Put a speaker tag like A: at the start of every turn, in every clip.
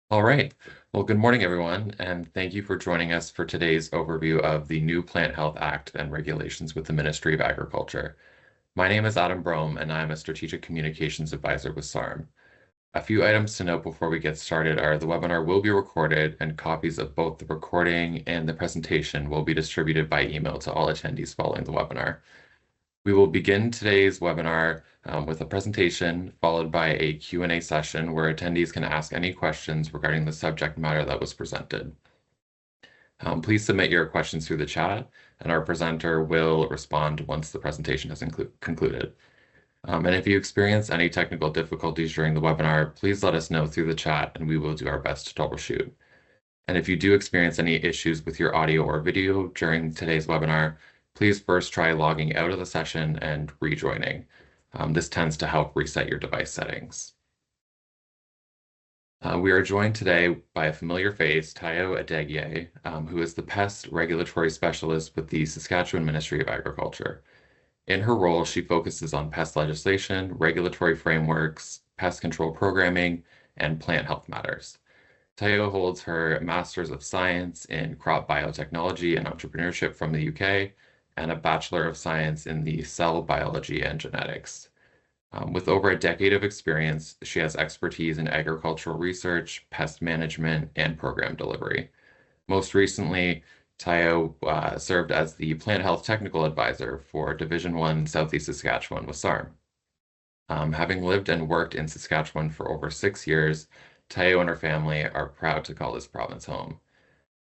A: All right. Well, good morning, everyone, and thank you for joining us for today's overview of the new Plant Health Act and regulations with the Ministry of Agriculture. My name is Adam Brome, and I'm a Strategic Communications Advisor with SARM. A few items to note before we get started are the webinar will be recorded, and copies of both the recording and the presentation will be distributed by email to all attendees following the webinar. We will begin today's webinar with a presentation followed by a Q&A session where attendees can ask any questions regarding the subject matter that was presented. Please submit your questions through the chat, and our presenter will respond once the presentation has concluded. And if you experience any technical difficulties during the webinar, please let us know through the chat, and we will do our best to troubleshoot. And if you do experience any issues with your audio or video during today's webinar, please first try logging out of the session and rejoining. This tends to help reset your device settings. We are joined today by a familiar face, Tayo Adegeye, who is the Pest Regulatory Specialist with the Saskatchewan Ministry of Agriculture. In her role, she focuses on pest legislation, regulatory frameworks, pest control programming, and plant health matters. Tayo holds her Master's of Science in Crop Biotechnology and Entrepreneurship from the UK and a Bachelor of Science in the Cell Biology and Genetics. With over a decade of experience, she has expertise in agricultural research, pest management, and program delivery. Most recently, Tayo served as the Plant Health Technical Advisor for Division 1 Southeast Saskatchewan with SARM. Having lived and worked in Saskatchewan for over 6 years, Tayo and her family are proud to call this province home.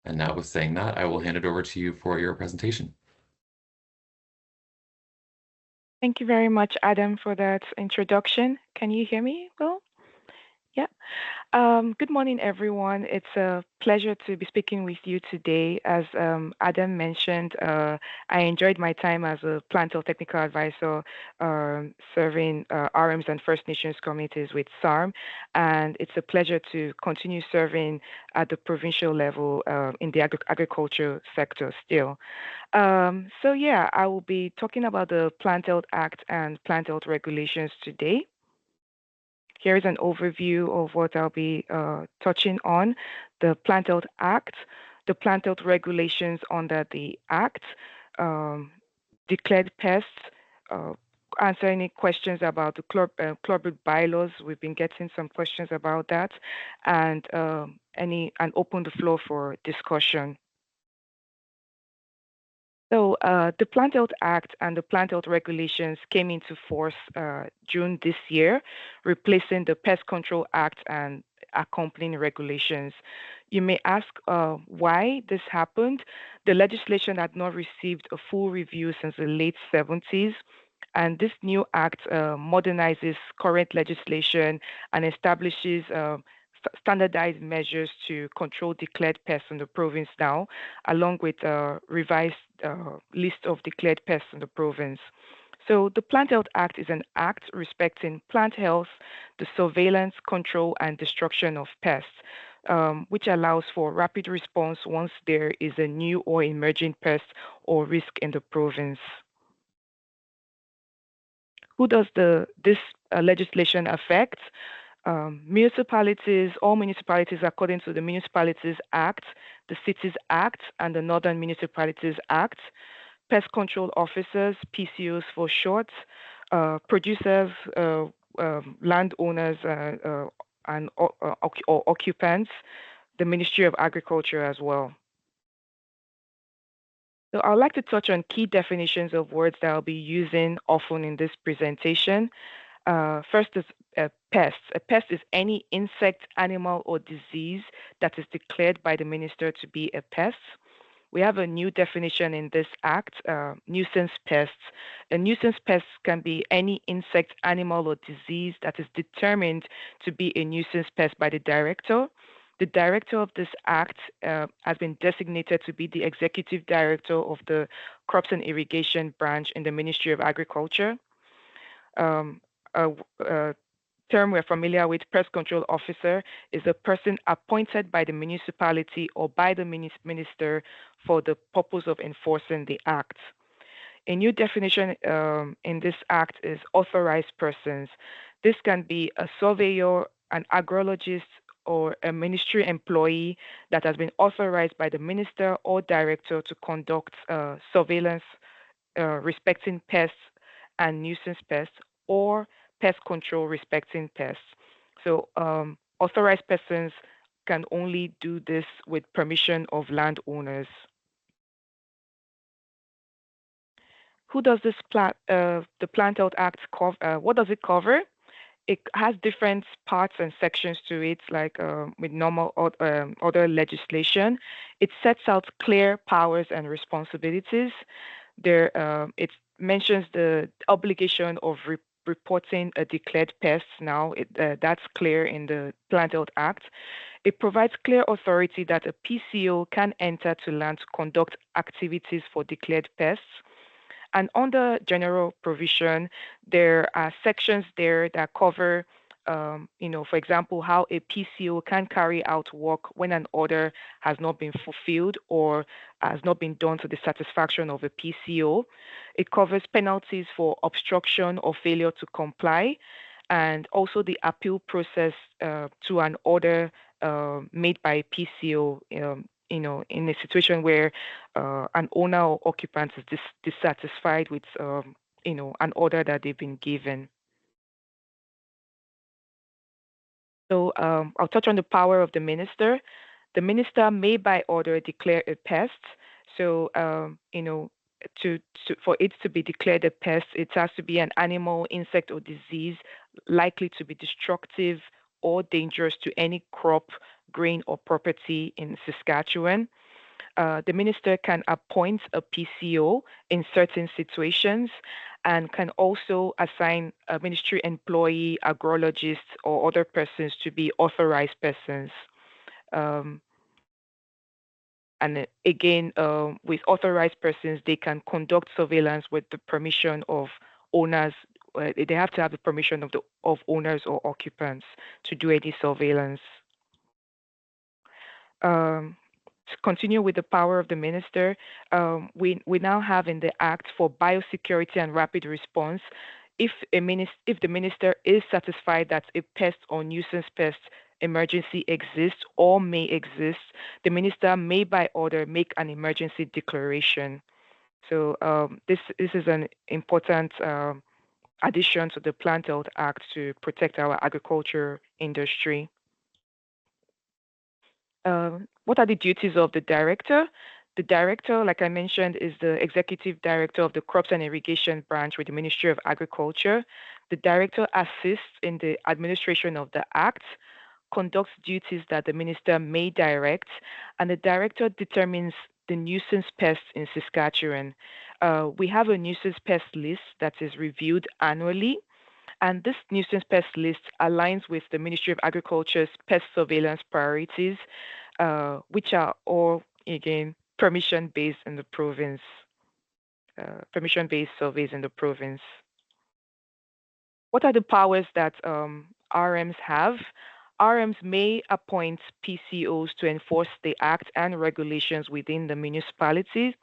A: And now, with saying that, I will hand it over to you for your presentation.
B: Thank you very much, Adam, for that introduction. Can you hear me, Will? Yeah. Good morning, everyone. It's a pleasure to be speaking with you today. As Adam mentioned, I enjoyed my time as a plant health technical advisor serving RMs and First Nations communities with SARM. And it's a pleasure to continue serving at the provincial level in the agriculture sector still. So I will be talking about the Plant Health Act and plant health regulations today. Here is an overview of what I'll be touching on. The Plant Health Act, the plant health regulations under the Act, declared pests, answer any questions about the chloride bylaws. We've been getting some questions about that, and open the floor for discussion. So the Plant Health Act and the Plant Health Regulations came into force June this year, replacing the Pest Control Act and accompanying regulations. You may ask why this happened. The legislation had not received a full review since the late 70s. And this new act modernizes current legislation and establishes standardized measures to control declared pests in the province now, along with a revised list of declared pests in the province. So the Plant Health Act is an act respecting plant health, the surveillance, control, and destruction of pests, which allows for rapid response once there is a new or emerging pest or risk in the province. Who does this legislation affect? Municipalities, all municipalities according to the Municipalities Act, the Cities Act, and the Northern Municipalities Act, pest control officers, PCOs for short, producers, landowners, and or occupants, the Ministry of Agriculture as well. So I'd like to touch on key definitions of words that I'll be using often in this presentation. First is a pest. A pest is any insect, animal, or disease that is declared by the minister to be a pest. We have a new definition in this act, nuisance pests. A nuisance pest can be any insect, animal, or disease that is determined to be a nuisance pest by the director. The director of this act has been designated to be the executive director of the Crops and Irrigation branch in the Ministry of Agriculture. A term we're familiar with, pest control officer, is a person appointed by the municipality or by the minister for the purpose of enforcing the act. A new definition in this act is authorized persons. This can be a surveyor, an agrologist, or a ministry employee that has been authorized by the minister or director to conduct surveillance respecting pests and nuisance pests, or pest control respecting pests. So authorized persons can only do this with permission of landowners. Who does the Plant Health Act cover? What does it cover? It has different parts and sections to it, like with normal other legislation. It sets out clear powers and responsibilities. It mentions the obligation of reporting a declared pest. Now, that's clear in the Plant Health Act. It provides clear authority that a PCO can enter to land to conduct activities for declared pests. And under general provision, there are sections there that cover, for example, how a PCO can carry out work when an order has not been fulfilled or has not been done to the satisfaction of a PCO. It covers penalties for obstruction or failure to comply, and also the appeal process to an order made by a PCO. In a situation where an owner or occupant is dissatisfied with, an order that they've been given. So I'll touch on the power of the minister. The minister may, by order, declare a pest. So, for it to be declared a pest, it has to be an animal, insect, or disease likely to be destructive or dangerous to any crop, grain, or property in Saskatchewan. The minister can appoint a PCO in certain situations and can also assign a ministry employee, agrologists, or other persons to be authorized persons. Um, and again, with authorized persons, they can conduct surveillance with the permission of owners. They have to have the permission of owners or occupants to do any surveillance. Um, to continue with the power of the minister, we now have in the Act for biosecurity and rapid response. If the minister is satisfied that a pest or nuisance pest emergency exists or may exist, the minister may by order make an emergency declaration. So this is an important addition to the Plant Health Act to protect our agriculture industry. What are the duties of the director? The director, like I mentioned, is the executive director of the Crops and Irrigation branch with the Ministry of Agriculture. The director assists in the administration of the act, conducts duties that the minister may direct, and the director determines the nuisance pests in Saskatchewan. We have a nuisance pest list that is reviewed annually, and this nuisance pest list aligns with the Ministry of Agriculture's pest surveillance priorities, which are all, again, permission-based in the province, permission-based surveys in the province. What are the powers that RMs have? RMs may appoint PCOs to enforce the act and regulations within the municipalities.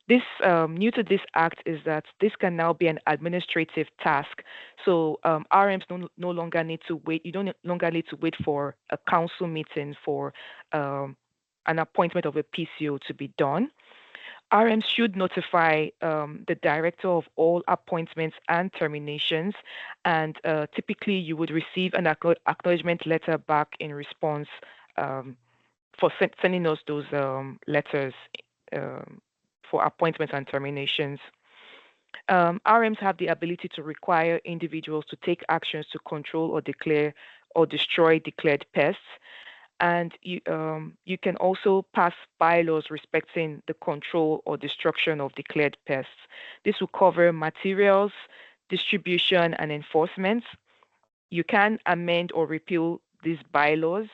B: This new to this act is that this can now be an administrative task. So RMs no longer need to wait. You don't longer need to wait for a council meeting for an appointment of a PCO to be done. RMs should notify the director of all appointments and terminations, and typically you would receive an acknowledgement letter back in response for sending us those letters for appointments and terminations. RMs have the ability to require individuals to take actions to control or declare or destroy declared pests, and you can also pass bylaws respecting the control or destruction of declared pests. This will cover materials, distribution, and enforcement. You can amend or repeal these bylaws.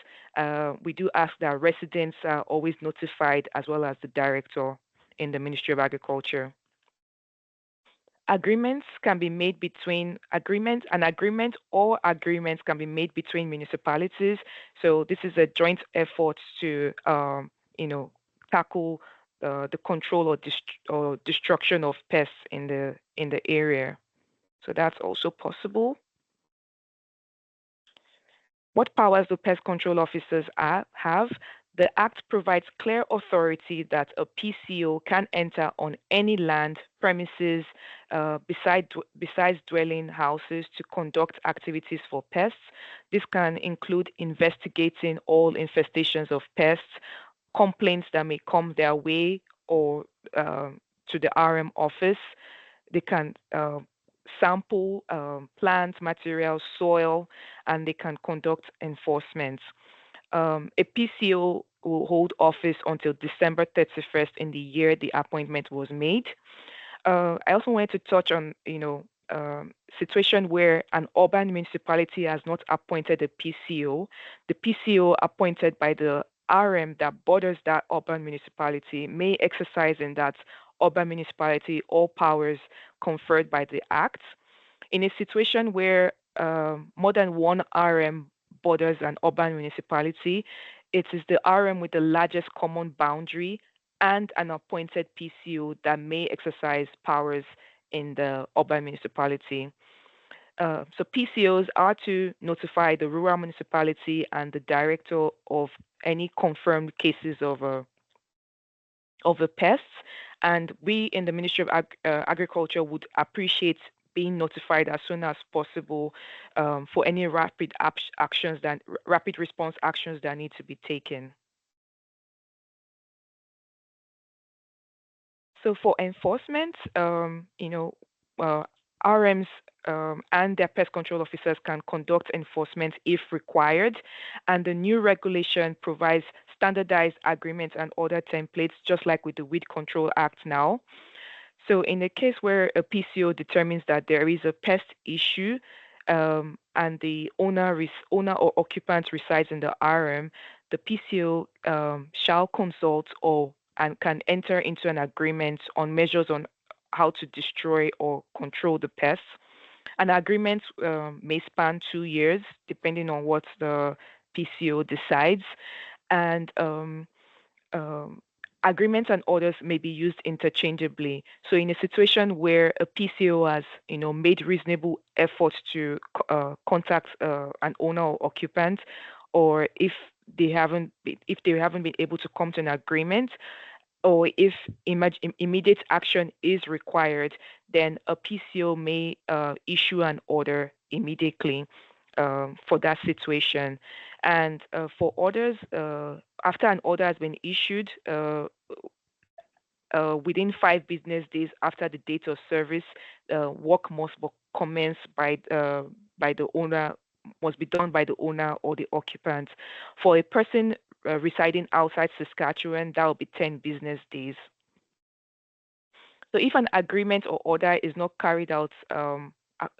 B: We do ask that residents are always notified, as well as the director in the Ministry of Agriculture. Agreements can be made between an agreement or agreements can be made between municipalities. So this is a joint effort to, tackle the control or destruction of pests in the area. So that's also possible. What powers do pest control officers have? The Act provides clear authority that a PCO can enter on any land, premises, besides dwelling houses to conduct activities for pests. This can include investigating all infestations of pests, complaints that may come their way or to the RM office. They can sample plant materials, soil, and they can conduct enforcement. A PCO will hold office until December 31st in the year the appointment was made. I also wanted to touch on, situation where an urban municipality has not appointed a PCO. The PCO appointed by the RM that borders that urban municipality may exercise in that urban municipality all powers conferred by the Act. In a situation where more than one RM borders an urban municipality, it is the RM with the largest common boundary and an appointed PCO that may exercise powers in the urban municipality. So PCOs are to notify the rural municipality and the director of any confirmed cases of the pests. And we in the Ministry of Agriculture would appreciate being notified as soon as possible for any rapid response actions that need to be taken. So for enforcement, RMs and their pest control officers can conduct enforcement if required, and the new regulation provides standardized agreements and order templates, just like with the Weed Control Act now. So in a case where a PCO determines that there is a pest issue and the owner or occupant resides in the RM, the PCO shall consult or and can enter into an agreement on measures on how to destroy or control the pests. An agreement may span 2 years, depending on what the PCO decides, and um, agreements and orders may be used interchangeably. So, in a situation where a PCO has, made reasonable efforts to contact an owner or occupant, or if they haven't been able to come to an agreement, or if immediate action is required, then a PCO may issue an order immediately for that situation. And for orders, after an order has been issued, within 5 business days after the date of service, work must be commenced by the owner, must be done by the owner or the occupant. For a person residing outside Saskatchewan, that will be 10 business days. So if an agreement or order is not carried out to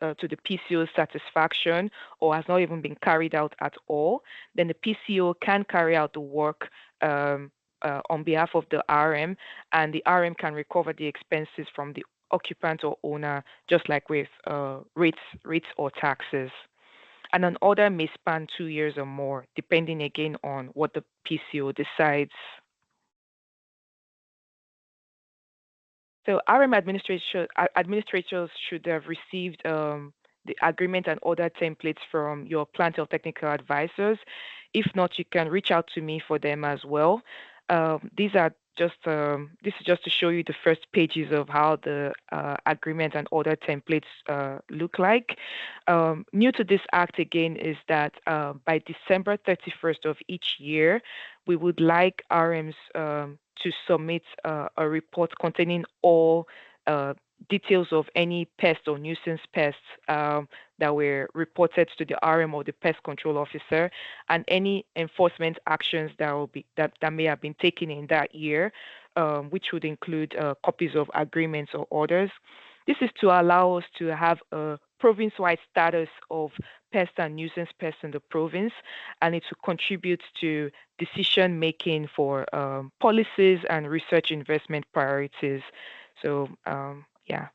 B: the PCO's satisfaction or has not even been carried out at all, then the PCO can carry out the work on behalf of the RM, and the RM can recover the expenses from the occupant or owner, just like with rates or taxes. And an order may span 2 years or more, depending again on what the PCO decides. So RM administrators should have received the agreement and order templates from your plant health technical advisors. If not, you can reach out to me for them as well. These are just this is just to show you the first pages of how the agreement and order templates look like. New to this act again is that by December 31st of each year, we would like RMs to submit a report containing all details of any pest or nuisance pests that were reported to the RM or the pest control officer, and any enforcement actions that may have been taken in that year, which would include copies of agreements or orders. This is to allow us to have a province-wide status of pests and nuisance pests in the province, and it will contribute to decision making for policies and research investment priorities. So, yeah.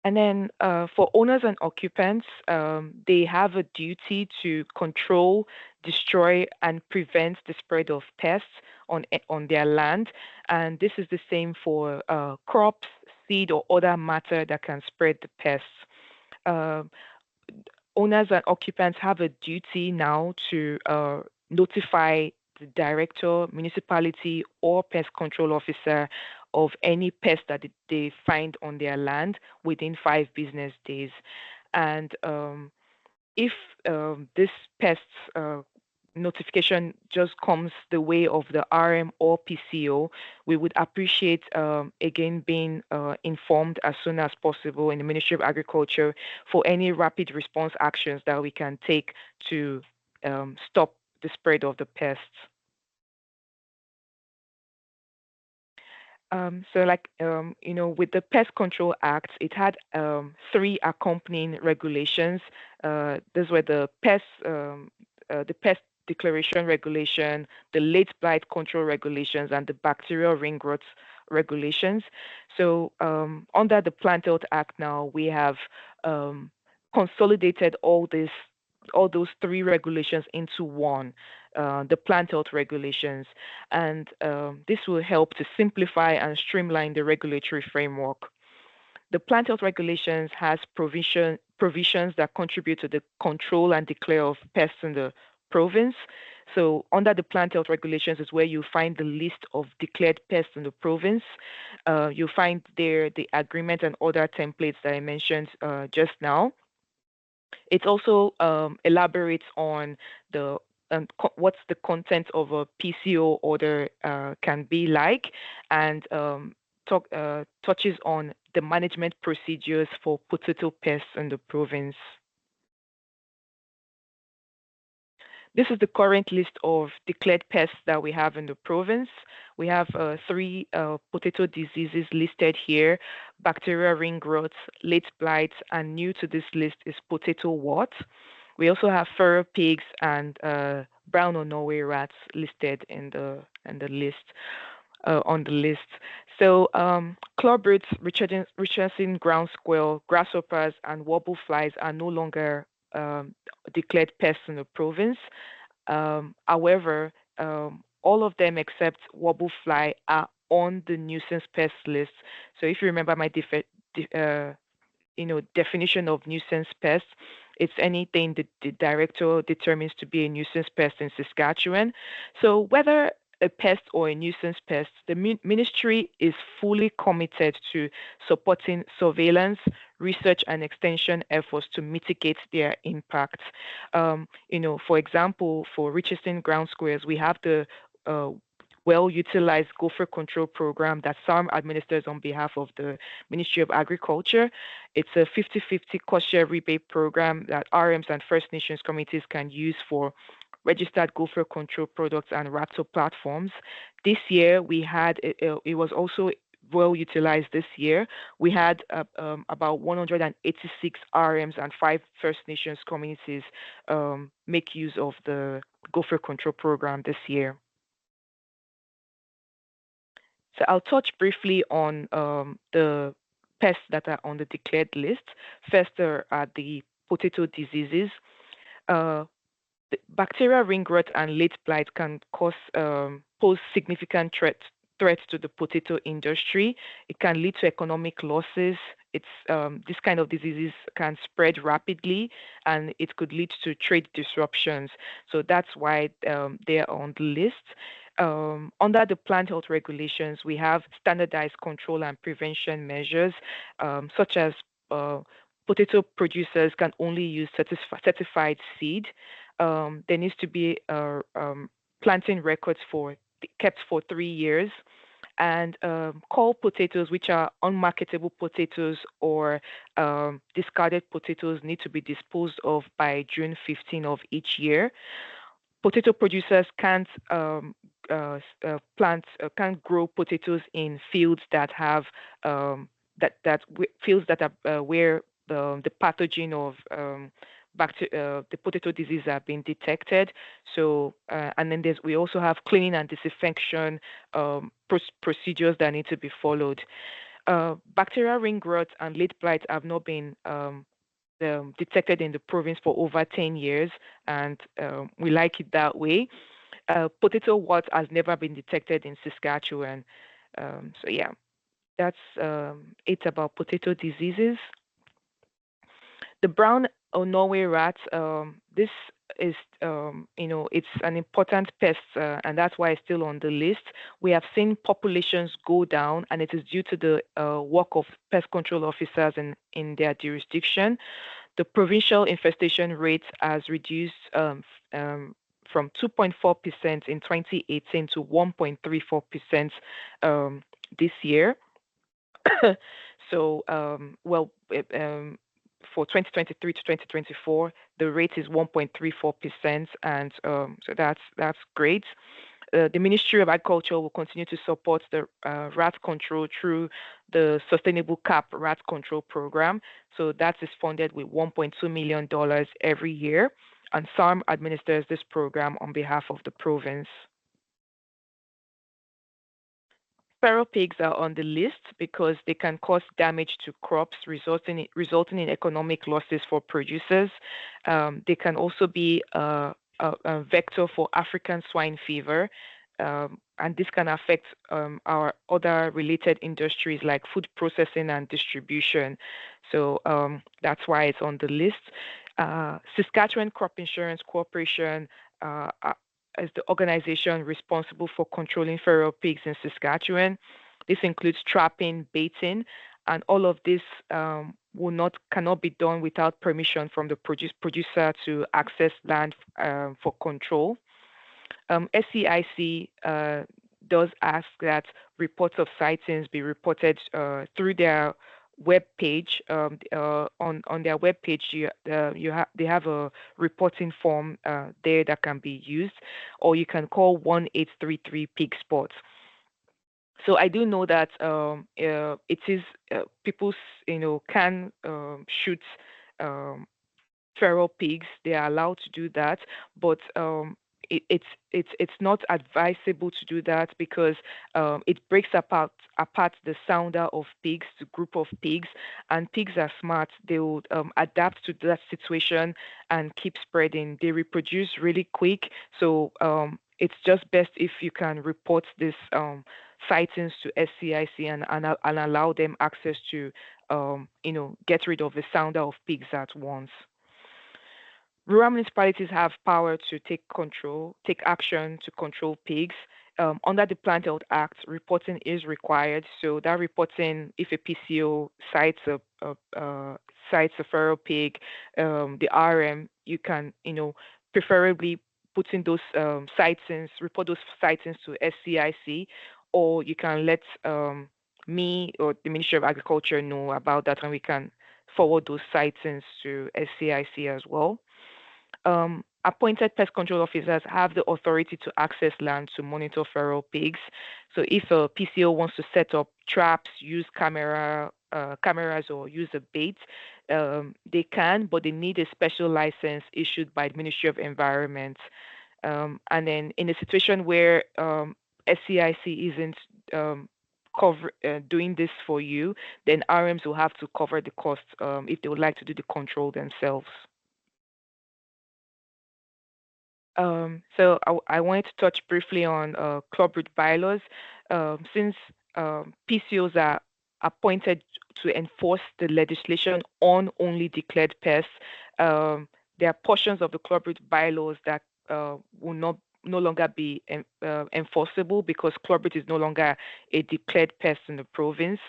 B: And then for owners and occupants, they have a duty to control, destroy, and prevent the spread of pests on their land. And this is the same for crops, seed, or other matter that can spread the pests. Uh, owners and occupants have a duty now to notify the director, municipality, or pest control officer of any pest that they find on their land within 5 business days. And if this pests notification just comes the way of the RM or PCO, we would appreciate again being informed as soon as possible in the Ministry of Agriculture for any rapid response actions that we can take to stop the spread of the pests. With the Pest Control Act, it had 3 accompanying regulations. Those were the pest declaration regulation, the late blight control regulations, and the bacterial ring growth regulations. So under the Plant Health Act now, we have consolidated all those 3 regulations into one, the plant health regulations, and this will help to simplify and streamline the regulatory framework. The plant health regulations has provisions that contribute to the control and declare of pests in the province. So under the plant health regulations is where you find the list of declared pests in the province. You'll find there the agreement and other templates that I mentioned just now. It also elaborates on what's the content of a PCO order can be like, and touches on the management procedures for potato pests in the province. This is the current list of declared pests that we have in the province. We have 3 potato diseases listed here: bacterial ring growth, late blight, and new to this list is potato wart. We also have fur pigs and brown or Norway rats listed in the list on the list. So club-roots, Richardson ground squirrel, grasshoppers, and warble flies are no longer declared pests in the province. However, all of them except warble fly are on the nuisance pest list. So if you remember my definition of nuisance pest, it's anything that the director determines to be a nuisance pest in Saskatchewan. So whether a pest or a nuisance pest, the ministry is fully committed to supporting surveillance, research, and extension efforts to mitigate their impact. For example, for Richardson ground squares, we have the well-utilized gopher control program that SARM administers on behalf of the Ministry of Agriculture. It's a 50-50 cost share rebate program that RMs and First Nations communities can use for registered gopher control products and rattle platforms. This year, we had, it was also well utilized this year. We had about 186 RMs and 5 First Nations communities make use of the gopher control program this year. So I'll touch briefly on the pests that are on the declared list. First are the potato diseases. The bacterial ring growth and late blight can pose significant threats to the potato industry. It can lead to economic losses. This kind of diseases can spread rapidly, and it could lead to trade disruptions. So that's why they're on the list. Under the plant health regulations, we have standardized control and prevention measures, such as potato producers can only use certified seed. There needs to be planting records kept for 3 years. And cull potatoes, which are unmarketable potatoes or discarded potatoes, need to be disposed of by June 15 of each year. Potato producers can't can't grow potatoes in fields that have fields that are where the pathogen of the potato disease have been detected. So, and then we also have cleaning and disinfection procedures that need to be followed. Bacterial ring growth and late blight have not been detected in the province for over 10 years, and we like it that way. Potato wart has never been detected in Saskatchewan. So yeah, that's it about potato diseases. The brown Norway rat. This is, it's an important pest, and that's why it's still on the list. We have seen populations go down, and it is due to the work of pest control officers in their jurisdiction. The provincial infestation rate has reduced from 2.4% in 2018 to 1.34% this year. So, for 2023 to 2024, the rate is 1.34%, and so that's great. The Ministry of Agriculture will continue to support the rat control through the Sustainable Cap Rat Control Program. So that is funded with $1.2 million every year, and SARM administers this program on behalf of the province. Feral pigs are on the list because they can cause damage to crops, resulting in economic losses for producers. They can also be a vector for African swine fever, and this can affect our other related industries like food processing and distribution. So that's why it's on the list. Saskatchewan Crop Insurance Corporation is the organization responsible for controlling feral pigs in Saskatchewan. This includes trapping, baiting, and all of this cannot be done without permission from the producer to access land for control. SCIC does ask that reports of sightings be reported through their web page. On their web page, they have a reporting form there that can be used, or you can call 1-833 pig spots. So I do know that it is people can shoot feral pigs. They are allowed to do that, but it's not advisable to do that because it breaks apart the sounder of pigs, the group of pigs, and pigs are smart. They will adapt to that situation and keep spreading. They reproduce really quick, so it's just best if you can report this sightings to SCIC and allow them access to get rid of the sounder of pigs at once. Rural municipalities have power to take action to control pigs. Under the Plant Health Act, reporting is required. So that reporting, if a PCO cites a feral pig, the RM, you can, preferably put in those report those sightings to SCIC, or you can let me or the Ministry of Agriculture know about that, and we can forward those sightings to SCIC as well. Appointed pest control officers have the authority to access land to monitor feral pigs. So if a PCO wants to set up traps, use cameras, or use a bait, they can, but they need a special license issued by the Ministry of Environment. And then in a situation where SCIC isn't doing this for you, then RMs will have to cover the cost if they would like to do the control themselves. So I wanted to touch briefly on club root bylaws. Since PCOs are appointed to enforce the legislation on only declared pests, there are portions of the club root bylaws that will no longer be enforceable because club root is no longer a declared pest in the province.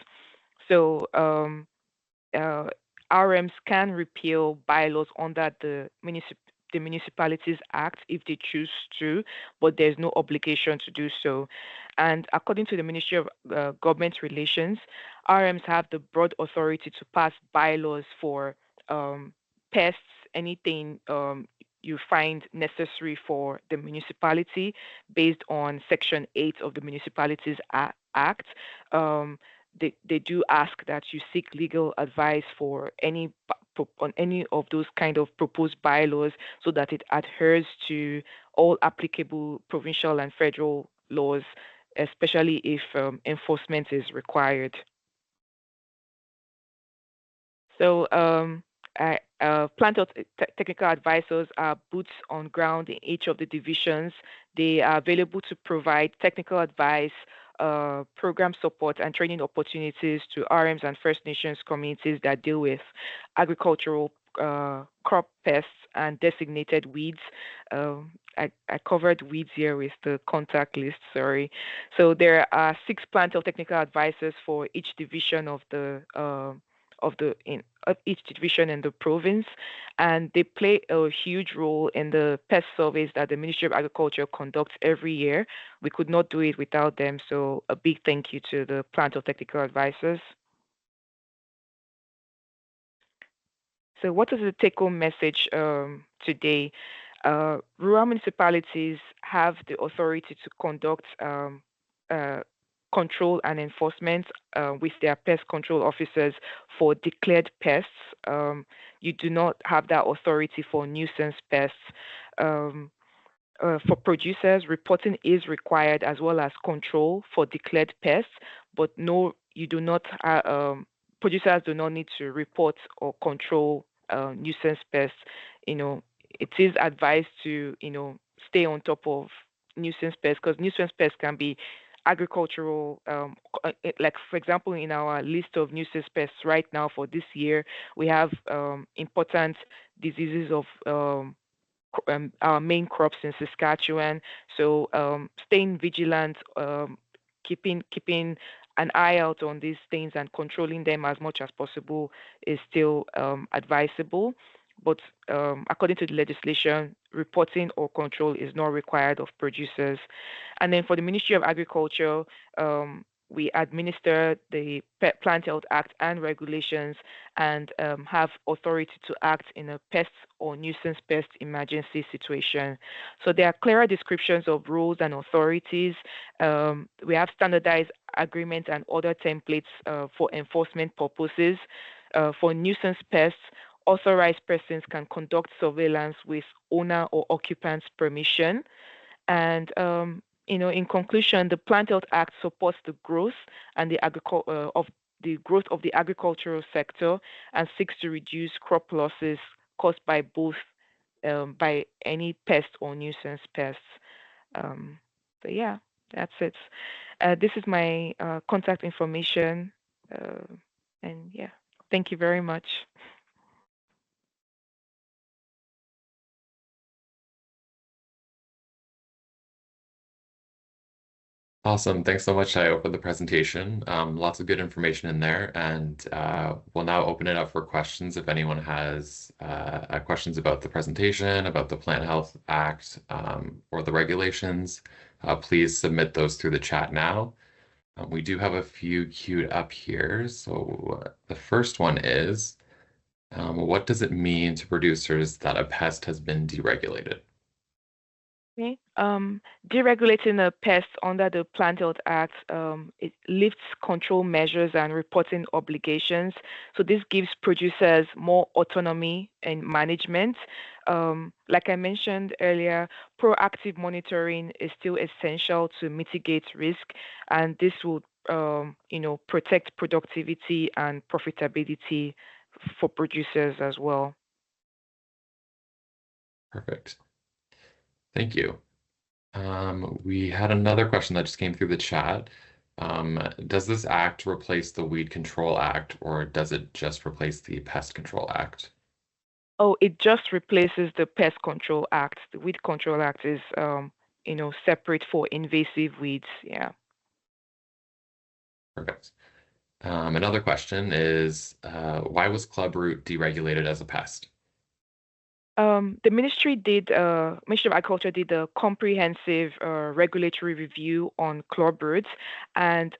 B: So RMs can repeal bylaws under the Municipalities Act if they choose to, but there's no obligation to do so. And according to the Ministry of Government Relations, RMs have the broad authority to pass bylaws for pests, anything you find necessary for the municipality based on Section 8 of the Municipalities Act. They do ask that you seek legal advice for on any of those kind of proposed bylaws so that it adheres to all applicable provincial and federal laws, especially if enforcement is required. So plant health technical advisors are boots on ground in each of the divisions. They are available to provide technical advice, program support, and training opportunities to RMs and First Nations communities that deal with agricultural crop pests and designated weeds. I covered weeds here with the contact list, sorry. So there are 6 plant health technical advisors for each division of each division in the province, and they play a huge role in the pest surveys that the Ministry of Agriculture conducts every year. We could not do it without them, so a big thank you to the plant health technical advisors. So what is the take-home message today? Rural municipalities have the authority to conduct uh, control and enforcement with their pest control officers for declared pests. You do not have that authority for nuisance pests. Um, for producers, reporting is required as well as control for declared pests, but no, you do not. Producers do not need to report or control nuisance pests. You know, it is advised to stay on top of nuisance pests because nuisance pests can be agricultural. Like for example, in our list of nuisance pests right now for this year, we have important diseases of our main crops in Saskatchewan. So staying vigilant, keeping an eye out on these things and controlling them as much as possible is still advisable. But according to the legislation, reporting or control is not required of producers. And then for the Ministry of Agriculture, we administer the Plant Health Act and regulations and have authority to act in a pest or nuisance pest emergency situation. So there are clearer descriptions of roles and authorities. We have standardized agreement and other templates for enforcement purposes. For nuisance pests, authorized persons can conduct surveillance with owner or occupant's permission. And in conclusion, the Plant Health Act supports the growth and the growth of the agricultural sector and seeks to reduce crop losses caused by both by any pest or nuisance pests. Um, so yeah, that's it. This is my contact information, and yeah, thank you very much.
A: Awesome. Thanks so much, Tayo, for the presentation. Lots of good information in there. And we'll now open it up for questions. If anyone has questions about the presentation, about the Plant Health Act, or the regulations, please submit those through the chat now. We do have a few queued up here. So the first one is, what does it mean to producers that a pest has been deregulated?
B: Okay. Deregulating a pest under the Plant Health Act, it lifts control measures and reporting obligations. So this gives producers more autonomy in management. Like I mentioned earlier, proactive monitoring is still essential to mitigate risk, and this will, protect productivity and profitability for producers as well.
A: Perfect. Thank you. We had another question that just came through the chat. Does this act replace the Weed Control Act, or does it just replace the Pest Control Act?
B: Oh, it just replaces the Pest Control Act. The Weed Control Act is, separate for invasive weeds. Yeah.
A: Perfect. Another question is, why was clubroot deregulated as a pest?
B: The Ministry of Agriculture did a comprehensive regulatory review on clubroot, and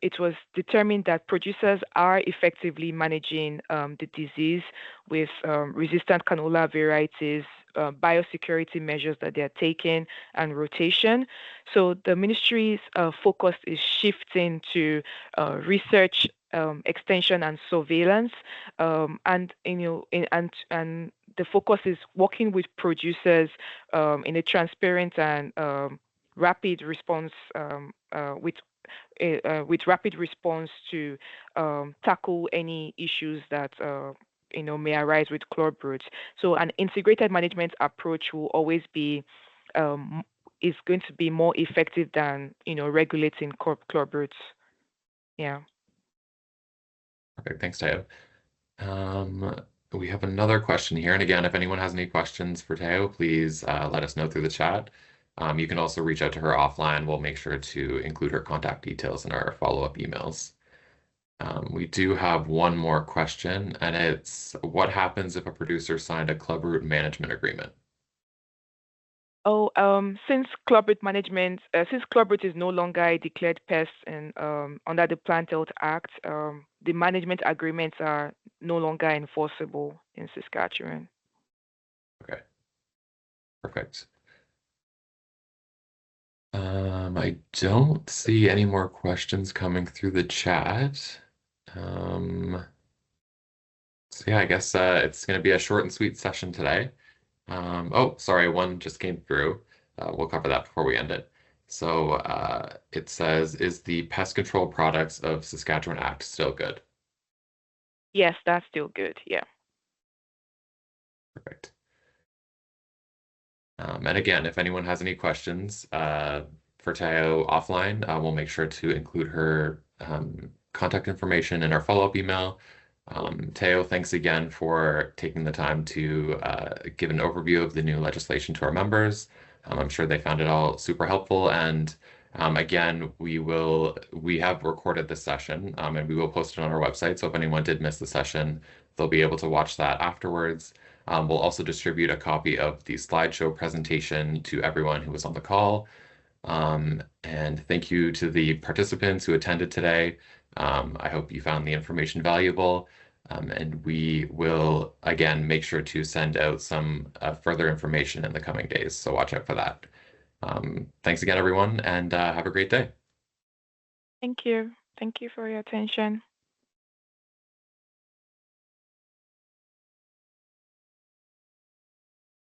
B: it was determined that producers are effectively managing the disease with resistant canola varieties, biosecurity measures that they're taking, and rotation. So the ministry's focus is shifting to research, extension, and surveillance, and the focus is working with producers in a transparent and rapid response with rapid response to tackle any issues that may arise with club roots. So an integrated management approach will always be is going to be more effective than regulating club roots. Yeah.
A: Perfect. Thanks, Tayo. we have another question here. And again, if anyone has any questions for Teo, please let us know through the chat. You can also reach out to her offline. We'll make sure to include her contact details in our follow-up emails. We do have one more question, and it's what happens if a producer signed a clubroot management agreement?
B: Oh, since clubroot is no longer a declared pest and under the Plant Health Act, the management agreements are no longer enforceable in Saskatchewan.
A: Okay, perfect. I don't see any more questions coming through the chat. So yeah, I guess it's going to be a short and sweet session today. Oh, sorry, one just came through. We'll cover that before we end it. So it says, is the Pest Control Products of Saskatchewan Act still good?
B: Yes, that's still good. Yeah.
A: Perfect. And again, if anyone has any questions for Tao offline, we'll make sure to include her contact information in our follow-up email. Teo, thanks again for taking the time to give an overview of the new legislation to our members. I'm sure they found it all super helpful. And again, we have recorded this session and we will post it on our website. So if anyone did miss the session, they'll be able to watch that afterwards. We'll also distribute a copy of the slideshow presentation to everyone who was on the call. And thank you to the participants who attended today. I hope you found the information valuable. And we will, again, make sure to send out some further information in the coming days. So watch out for that. Thanks again, everyone, and have a great day.
B: Thank you. Thank you for your attention.